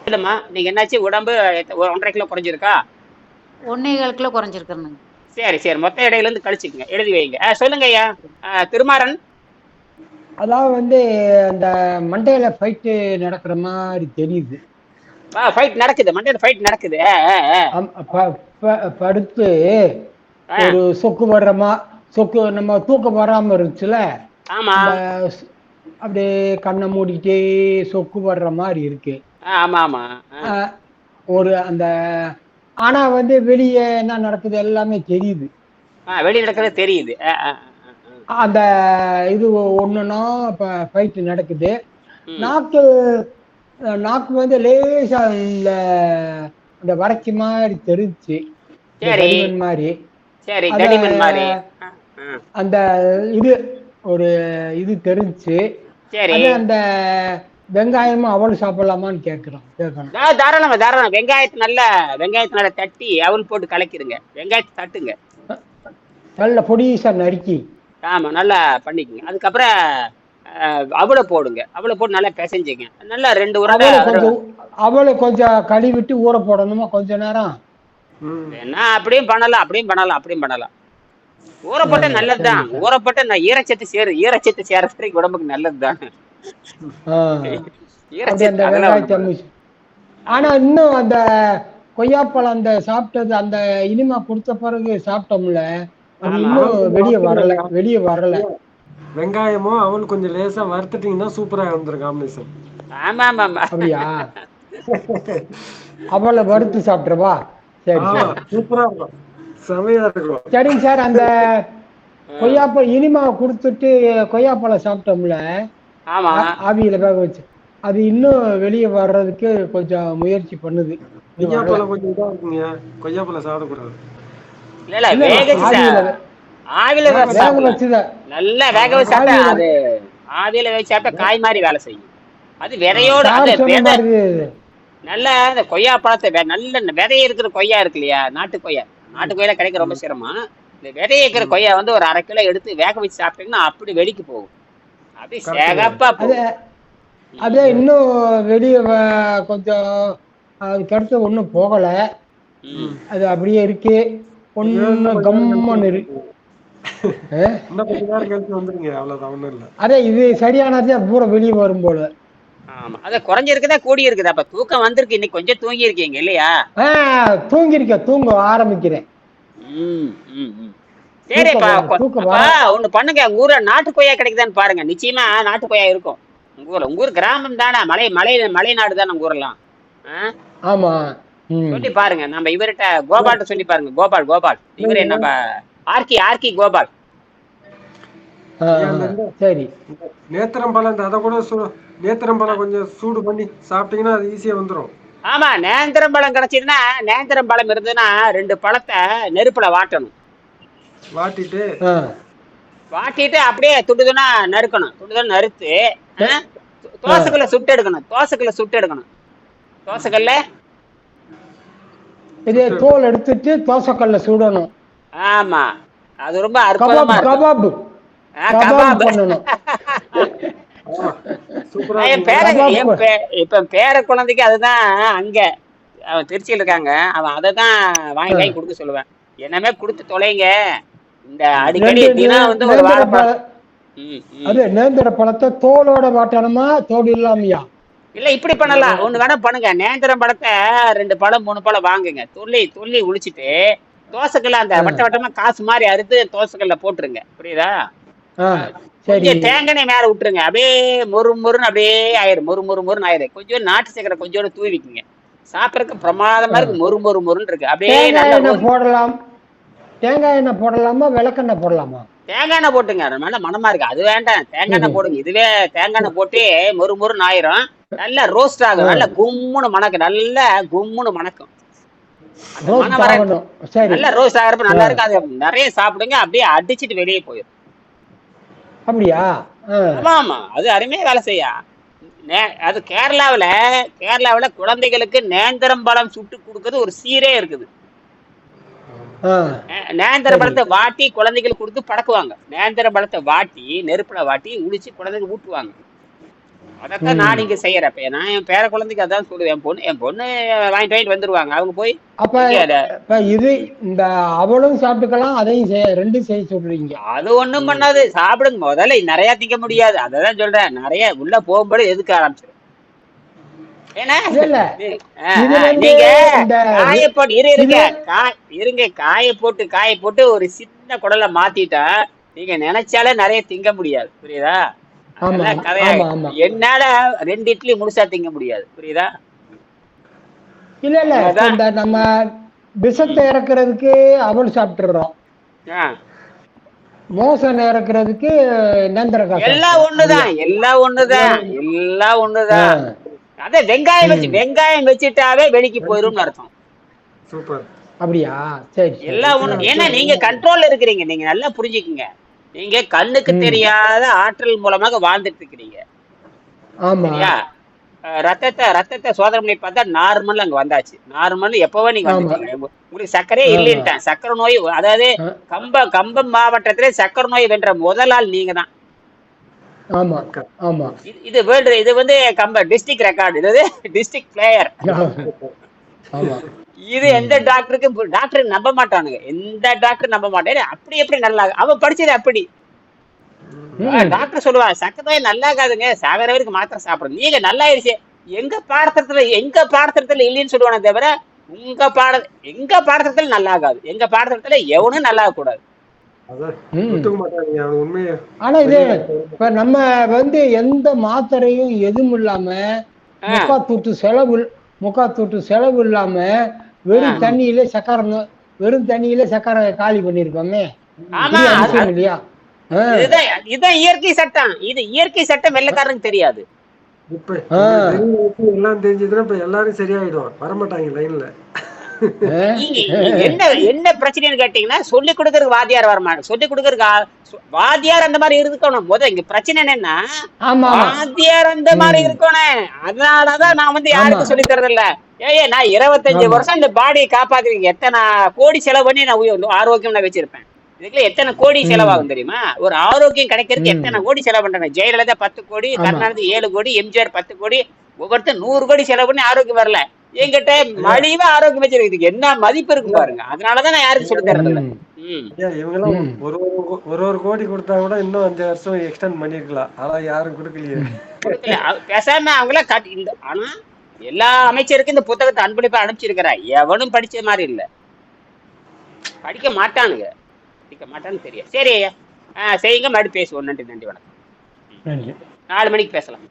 இல்லம்மா நீங்க என்னாச்சு உடம்பு 1.5 கிலோ குறைஞ்சிருக்கா? 1 1/4 கிலோ குறைஞ்சிருக்கிறேனுங்க. சரி சரி, மொத்த எடையில இருந்து கழிச்சுக்குங்க, எழுதி வைங்க. சொல்லுங்க ஐயா. திருமாறன். அதாவது வந்து அந்த மண்டையில ஃபைட்டு நடக்கிற மாதிரி தெரியுது. ஃபைட் நடக்குது, மண்டையில ஃபைட் நடக்குது. படுத்து ஆ, ஒரு சொக்கு வர்றமா, சொக்கு நம்ம தூக்கம் வராம இருந்துச்சுல, ஆமா. அந்த அப்படியே கண்ணை மூடிக்கிட்டே சொக்கு வர்ற மாதிரி இருக்கு. ஆமா ஆமா. ஆஹ் ஒரு அந்த ஆனா வந்து வெளியே என்ன நடக்குது எல்லாமே தெரியுது. வெளியே நடக்கிறது தெரியுது. அந்த இது ஒண்ணுன்னா இப்ப ஃபைட் நடக்குது. ம். நாக்கு நாக்கு வந்து லேசா இந்த அந்த வறட்சி மாதிரி தெரிஞ்சுச்சு, இந்த சரி தடிமன் மாதிரி. சரி, அத தடிமன் மாதிரி. ஆ, அந்த இது ஒரு இது தெரிஞ்சுச்சு. சரி. அது அந்த வெங்காயமும் அவள் சாப்பிடலாமான்னு கேட்கணும். தாராளமா தாராளம். வெங்காயத்தை நல்லா தட்டி அவல் போட்டு கலக்கிருங்க. வெங்காயத்தை தட்டுங்க. நல்ல பொடிசா நறுக்கி. ஆமா, நல்லா பண்ணிக்கங்க. அதுக்கப்புறம் அவளை போடுங்க. அவளை போட்டு நல்லா பிசைஞ்சுங்க. நல்லா 2 உருண்டை. அவளை கொஞ்சம் கழுவிட்டு ஊற போடணுமா கொஞ்ச நேரம்? வேணா அப்படியும் பண்ணலாம், அப்படியும் பண்ணலாம். ஊறப்பட்ட நல்லதுதான். சரி சார். ஊறப்பட்ட ஈரச்சத்து சேரத்துக்கு உடம்புக்கு நல்லதுதான். அப்படி அந்த வெங்காயத்தை ஆனா இன்னும் அந்த கொய்யாப்பழம் அந்த சாப்பிட்டது அந்த இனிமா கொடுத்த பிறகு சாப்பிட்டோம்ல, அது இன்னும் வெளியே வரல. வெங்காயமும் அவள் கொஞ்சம் லேசா வறுத்துட்டீங்கன்னா சூப்பரா வந்துரும் காம்பினேஷன். ஆமா ஆமா ஆமா. அப்படியா? அவளை வறுத்து சாப்பிட்றவா? சரி சரி, சூப்பரா இருக்கும், செமையா இருக்கும். சரிங்க சார். அந்த கொய்யாப்பழம் இனிமா கொடுத்துட்டு கொய்யாப்பழம் சாப்பிட்டோம்ல, ஆமா. ஆவியில வேக வச்சு, அது இன்னும் வெளியே வர்றதுக்கு கொஞ்சம் முயற்சி பண்ணுது. கொய்யாப்பழம் கொஞ்சம் இதா இருக்குங்க, கொய்யாப்பழம் சாப்பிடக்கூடாது. இல்ல ஆவியில வேக வச்சுதான் நல்லா வேக வச்சு சாப்பிட்டா, அது ஆவியில வேக சாப்பிட்டா காய் மாதிரி வேலை செய்யும். அது விதையோட நல்லா இந்த கொய்யா பழத்தை நல்ல விதைய இருக்கிற கொய்யா இருக்கு இல்லையா, நாட்டு கொய்யா கிடைக்க ரொம்ப சிரமம். இந்த விதைய இருக்கிற கொய்யா வந்து ஒரு 1/2 கிலோ எடுத்து வேக வச்சு சாப்பிட்டீங்கன்னா அப்படி வெடிக்கு போகும். அப்படி சேகப்பா போகும். அதே இன்னும் வெளியே கொஞ்சம் அதுக்கடுத்து ஒன்றும் போகல, அது அப்படியே இருக்கு. ஒன்னும் கம்மன்னு இருக்கு. அதே இது சரியானதே பூரா வெளியே வரும் போல. ஆமா, அத குறைஞ்சிருக்குதா கூடி இருக்குதா? அப்ப தூக்கம் வந்திருக்கு. இன்னைக்கு கொஞ்சம் தூங்கி இருக்கீங்க இல்லையா? தூங்க ஆரம்பிக்கிறேன். சரிப்பா, ஒண்ணு பண்ணுங்க. உங்க ஊர்ல நாட்டு கொய்யா கிடைக்குதான்னு பாருங்க. நிச்சயமா நாட்டு கொய்யா இருக்கும் உங்க ஊர் கிராமம் தானே, மலை நாடு தானே உங்க ஊரெல்லாம். ஆமா, சொல்லி பாருங்க. நம்ம இவர்கிட்ட கோபால்கிட்ட சொல்லி பாருங்க. கோபால் இவரு நம்ம ஆர்கி கோபால். சரி. நேத்திரம்பழம் அதை கூட நேத்திரம்பழம் கொஞ்சம் சூடு பண்ணி சாப்பிட்டீங்கன்னா அது ஈஸியா வந்துடும். ஆமா, நேந்திரம்பழம் கிடைச்சதுன்னா, நேந்திரம்பழம் இருந்ததுன்னா 2 பழத்தை நெருப்புல வாட்டணும். வாட்டிட்டு அப்படியே துண்டுதுன்னா நறுக்கணும். நறுத்து தோசைக்கல்ல சுட்டு எடுக்கணும். தோசைக்கல்ல இதே தோல் எடுத்துட்டு தோசைக்கல்ல சுடணும். ஆமா, அது ரொம்ப அற்புதமா இருக்கும். கபாப் பண்ணணும். இப்ப பேர குழந்தைக்கு அதுதான். அங்க அவன் திருச்சியில் இருக்காங்க, அவன் அதை தான் வாங்கி கொடுக்க சொல்லுவேன். என்னமே கொடுத்து தொலைங்க. இந்த அடிக்கடி தினம் வந்து ஒரு வாழைப்பழம். அது நேந்திர பழத்தை தோலோட வாட்டணுமா, தோல் இல்லாமையா? இல்ல, இப்படி பண்ணலாம். ஒண்ணு வேணா பண்ணுங்க. நேந்திரம் பழத்தை 2 பழம் 3 பழம் வாங்குங்க. துள்ளி உளிச்சிட்டு தோசைக்கல்ல அந்த வட்டமா காசு மாதிரி அறுத்து தோசைக்கல்ல போட்டுருங்க. புரியுதா? கொஞ்சம் தேங்காய் மேல விட்டுருங்க. அப்படியே மொறுன்னு அப்படியே ஆயிரும். மொறுன்னு ஆயிரும். கொஞ்சம் நாட்டு சக்கரை கொஞ்சோட தூவிக்குங்க. சாப்பிடறதுக்கு பிரமாதமா இருக்கு. மொறுன்னு இருக்கு. அப்படியே நல்லா போடலாம். தேங்காய் எண்ணெய் போடலாமா, விளக்கெண்ணெய் போடலாமா? தேங்காய் எண்ணெய் போட்டுங்க, நல்ல மனமா இருக்கு. அது வேண்டாம், தேங்காய் எண்ணெய் போடுங்க. இதுவே தேங்காய் எண்ணெய் போட்டு மொறுன்னு ஆயிரும். நல்லா ரோஸ்ட் ஆகும். நல்லா கும்முன்னு மணக்கும். நல்லா கும்முன்னு மணக்கும். நல்லா ரோஸ்ட் ஆகிறப்ப நல்லா இருக்கு. அது நிறைய சாப்பிடுங்க. அப்படியே அடிச்சுட்டு வெளியே போயிடும். அப்படியா? ஆமா, அது அருமையா வேலை செய்யா. அது கேரளாவில குழந்தைகளுக்கு நேந்திரம் பழம் சுட்டு கொடுக்கறது ஒரு சீரே இருக்குது. நேந்திர பழத்தை வாட்டி குழந்தைகளுக்கு கொடுத்து பழக்குவாங்க. நேந்திர பழத்தை வாட்டி நெருப்புல வாட்டி உளிச்சு குழந்தைங்க ஊட்டுவாங்க. அதைத்தான் நான் இங்க செய்யறேன். இப்ப நான் என் பேர குழந்தைக்கு அதான் சொல்லுவேன். என் பொண்ணு வாங்கிட்டு வந்துருவாங்க. அவங்க போய் அப்ப இப்ப இது இந்த அவளும் சாப்பிட்டுக்கலாம், அதையும் ரெண்டும் செய்ய சொல்றீங்க. அது ஒண்ணும் பண்ணாது, சாப்பிடுங்க. முதல்ல நிறைய திங்க முடியாது, அததான் சொல்றேன். நிறைய உள்ள போகும்போது எதுக்கு ஆரம்பிச்சிடும். ஏன்னா நீங்க காய போட்டு ஒரு சின்ன குடலை மாத்திட்டா நீங்க நினைச்சாலே நிறைய திங்க முடியாது. புரியுதா? என்னால 2 இட்லி முழுசா திங்க முடியாது. புரியுதா? இல்ல நம்ம விஷத்தை இறக்குறதுக்கு அவள் சாப்பிட்டுறோம், மோசம் இறக்குறதுக்கு நேந்திரக்காய். எல்லாம் ஒண்ணுதான். அதே வெங்காயம் வச்சுட்டாவே வெளிக்கு போயிரும் அர்த்தம். சூப்பர். அப்படியா? சரி. எல்லாம் ஒண்ணு. ஏன்னா நீங்க கண்ட்ரோல்ல இருக்கிறீங்க. நீங்க நல்லா புரிஞ்சுக்குங்க. நீங்க கண்ணுக்கு தெரியாத ஆற்றல் மூலமாக வாழ்ந்துட்டு இருக்கிறீங்க. ரத்தத்தை சோதனை பண்ணி பார்த்தா நார்மல் அங்க வந்தாச்சு. நார்மல் எப்பவோ நீங்க வந்துட்டீங்க. உங்களுக்கு சர்க்கரையே இல்லைன்ட்டேன். சர்க்கரை நோய், அதாவது கம்பம் மாவட்டத்திலே சர்க்கரை நோய் வென்ற முதல் ஆள் நீங்க தான். இது வேர்ல்டு, இது வந்து டிஸ்ட்ரிக்ட் ரெக்கார்டு, இது டிஸ்ட்ரிக்ட் பிளேயர். இது எந்த டாக்டருக்கு நம்ப மாட்டானுங்க. எந்த டாக்டர் நம்ப மாட்டேன். அப்படி எப்படி நல்லா அவன் படிச்சது அப்படி. டாக்டர் சொல்லுவா சக்கரை நல்லா இருக்காதுங்க, சாகர வரைக்கும் மாத்திரை சாப்பிடுங்க. நீங்க நல்லா ஆயிடுச்சு. எங்க பாடத்திட்டத்துல இல்லைன்னு சொல்லுவானே தவிர எங்க பாடத்திட்டத்துல நல்லா ஆகாது. எங்க பாடத்திட்டத்துல எவனும் நல்லா கூடாது. ஆனா இது இப்ப நம்ம வந்து எந்த மாத்திரையும் எதுவும் இல்லாம முக்காத்தூட்டு செலவு இல்லாம வெறும் தண்ணியில சக்கரை காலி பண்ணிருக்கோமே. இல்லையா? இதுதான் இயற்கை சட்டம். இது இயற்கை சட்டம் வெள்ளைக்காரனுக்கு தெரியாது. இப்ப எல்லாம் தெரிஞ்சதுன்னா இப்ப எல்லாரும் சரியாயிடும், வரமாட்டாங்க லைன்ல. என்ன பிரச்சனைன்னு கேட்டீங்கன்னா, சொல்லி கொடுக்கறதுக்கு வாத்தியார் வரமாட்டேன். சொல்லி கொடுக்கறதுக்கு வாத்தியார் அந்த மாதிரி இருக்கணும். இங்க பிரச்சனை என்னன்னா, வாத்தியார் அந்த மாதிரி இருக்கணும். அதனாலதான் நான் வந்து யாருக்கும் சொல்லி தரது இல்ல. நான் 25 வருஷம் இந்த பாடியை காப்பாத்துறீங்க. எத்தனை கோடி செலவு பண்ணி நான் ஆரோக்கியம் நான் வச்சிருப்பேன். இதுக்குள்ள எத்தனை கோடி செலவாகும் தெரியுமா? ஒரு ஆரோக்கியம் கிடைக்கிறதுக்கு எத்தனை கோடி செலவு பண்றாங்க. ஜெயலலிதா 10 கோடி, கருணாநிதி 7 கோடி, எம்ஜிஆர் 10 கோடி, ஒவ்வொருத்தர் 100 கோடி செலவு பண்ணி ஆரோக்கியம் வரல. என்கிட்ட மலிவா ஆரோக்கியம் வச்சிருக்கிறதுக்கு என்ன மதிப்பு இருக்கு பாருங்க. அதனாலதான் நான் யாருக்கும் சொல்லி தரது இல்ல. இவங்கெல்லாம் ஒரு கோடி கொடுத்தா கூட இன்னும் 5 வருஷம் எக்ஸ்டெண்ட் பண்ணிருக்கலாம். ஆனா யாரும் கொடுக்கலையே. பேசாம அவங்கள ஆனா எல்லா அமைச்சருக்கும் இந்த புத்தகத்தை அன்பளிப்பா அனுப்பிச்சிருக்கிறா. எவனும் படிச்ச மாதிரி இல்ல, படிக்க மாட்டானுங்க தெரியும். சரி, செய்யுங்க, மறுபடியும் பேசுவோம். நன்றி, வணக்கம். 4 மணிக்கு பேசலாம்.